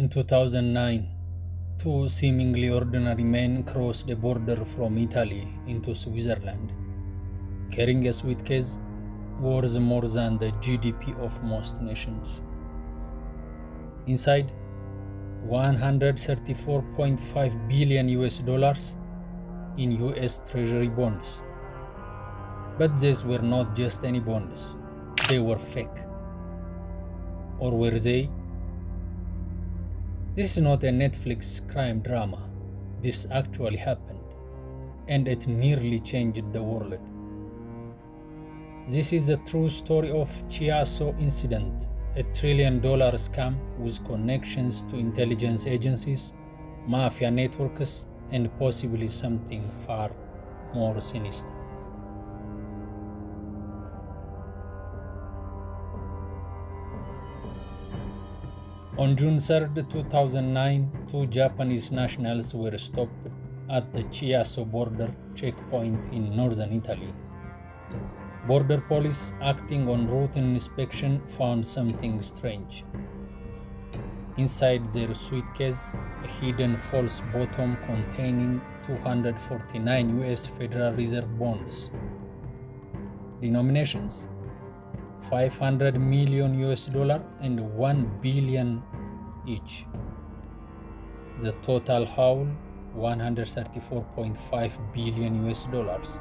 In 2009, two seemingly ordinary men crossed the border from Italy into Switzerland, carrying a suitcase worth more than the GDP of most nations. Inside, 134.5 billion US dollars in US treasury bonds. But these were not just any bonds, they were fake. Or were they? This is not a Netflix crime drama. This actually happened, and it nearly changed the world. This is the true story of Chiasso Incident, a $1 trillion scam with connections to intelligence agencies, mafia networks, and possibly something far more sinister. On June 3, 2009, two Japanese nationals were stopped at the Chiasso border checkpoint in northern Italy. Border police, acting on routine inspection, found something strange. Inside their suitcase, a hidden false bottom containing 249 US Federal Reserve bonds. Denominations: 500 million US dollar and 1 billion each. The total haul, 134.5 billion US dollars.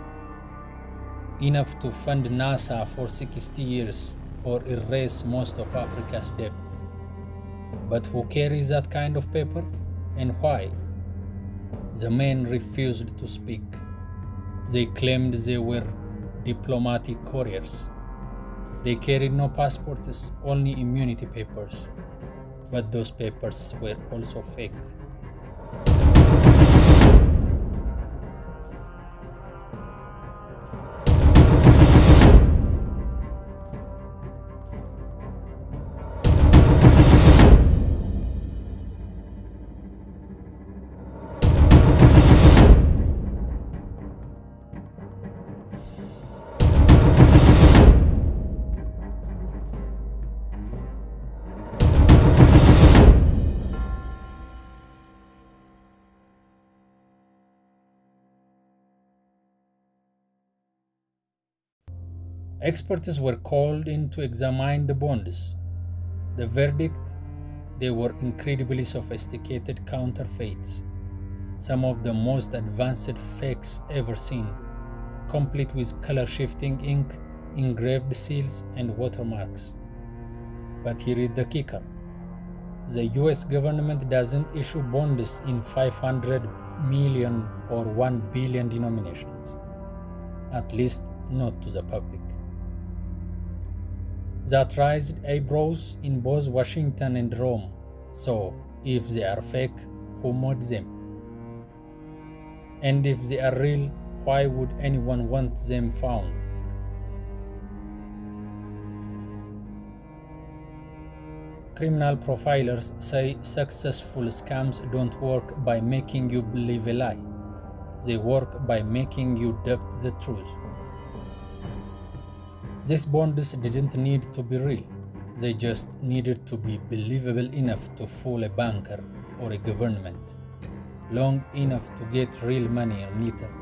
Enough to fund NASA for 60 years or erase most of Africa's debt. But who carries that kind of paper, and why? The men refused to speak. They claimed they were diplomatic couriers. They carried no passports, only immunity papers. But those papers were also fake. Experts were called in to examine the bonds. The verdict: they were incredibly sophisticated counterfeits, some of the most advanced fakes ever seen, complete with color-shifting ink, engraved seals, and watermarks. But here is the kicker: the US government doesn't issue bonds in 500 million or 1 billion denominations, at least not to the public. That raised eyebrows in both Washington and Rome. So, if they are fake, who made them? And if they are real, why would anyone want them found? Criminal profilers say successful scams don't work by making you believe a lie. They work by making you doubt the truth. These bonds didn't need to be real. They just needed to be believable enough to fool a banker or a government, long enough to get real money in return.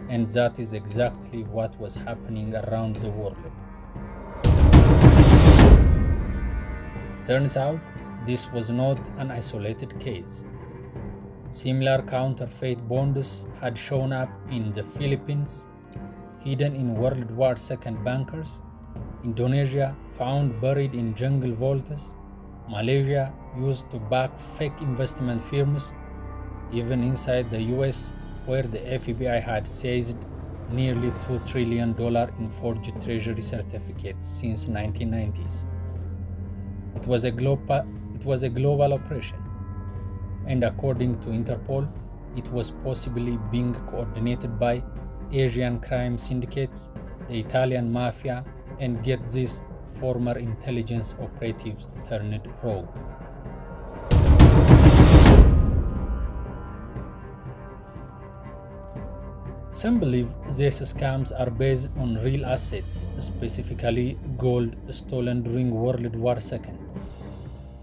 And that is exactly what was happening around the world. Turns out, this was not an isolated case. Similar counterfeit bonds had shown up in the Philippines, hidden in World War II bunkers, Indonesia, found buried in jungle vaults, Malaysia, used to back fake investment firms, even inside the US, where the FBI had seized nearly $2 trillion in forged treasury certificates since 1990s. It was a global operation, and according to Interpol, it was possibly being coordinated by Asian crime syndicates, the Italian mafia, and get this, former intelligence operatives turned rogue. Some believe these scams are based on real assets, specifically gold stolen during World War II.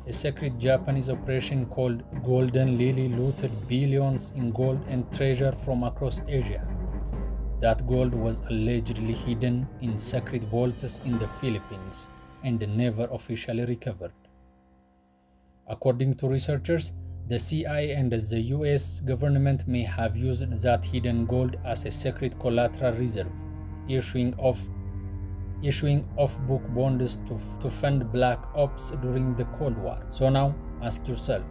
A secret Japanese operation called Golden Lily looted billions in gold and treasure from across Asia. That gold was allegedly hidden in secret vaults in the Philippines and never officially recovered. According to researchers, the CIA and the US government may have used that hidden gold as a secret collateral reserve, issuing off-book bonds to fund black ops during the Cold War. So now, ask yourself,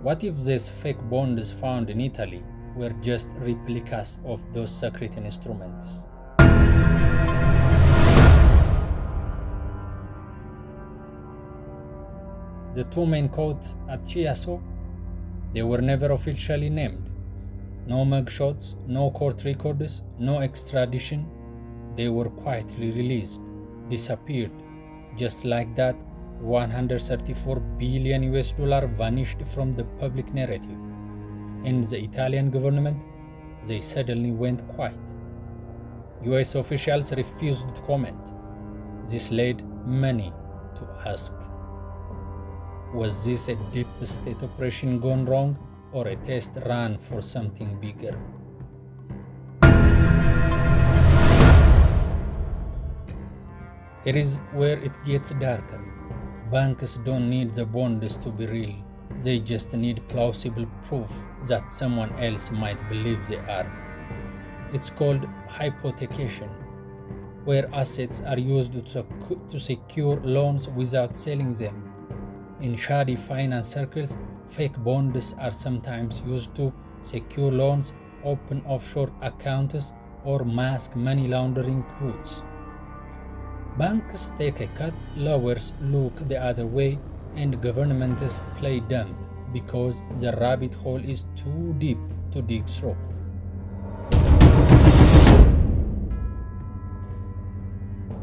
what if these fake bonds found in Italy were just replicas of those secret instruments? The two men caught at Chiasso, they were never officially named. No mugshots, no court records, no extradition. They were quietly released, disappeared. Just like that, 134 billion US dollar vanished from the public narrative. And the Italian government, they suddenly went quiet. US officials refused to comment. This led many to ask, was this a deep state operation gone wrong or a test run for something bigger? Here is where it gets darker. Banks don't need the bonds to be real. They just need plausible proof that someone else might believe they are. It's called hypothecation, where assets are used to secure loans without selling them. In shady finance circles, fake bonds are sometimes used to secure loans, open offshore accounts, or mask money laundering routes. Banks take a cut, lawyers look the other way, and governments play dumb because the rabbit hole is too deep to dig through.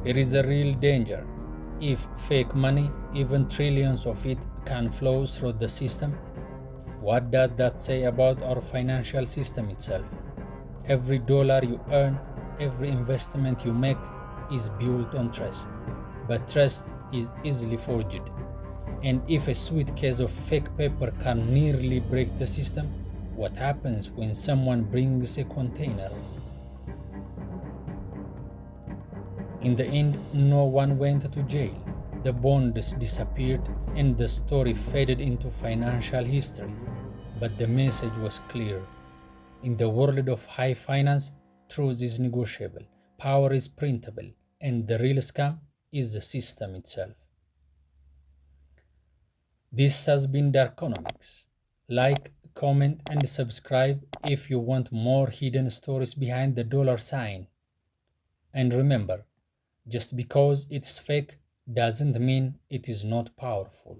Here is a real danger. If fake money, even trillions of it, can flow through the system, what does that say about our financial system itself? Every dollar you earn, every investment you make is built on trust. But trust is easily forged. And if a suitcase of fake paper can nearly break the system, what happens when someone brings a container? In the end, no one went to jail. The bonds disappeared and the story faded into financial history. But the message was clear. In the world of high finance, truth is negotiable, power is printable, and the real scam is the system itself. This has been Darkonomics. Like, comment, and subscribe if you want more hidden stories behind the dollar sign. And remember, just because it's fake doesn't mean it is not powerful.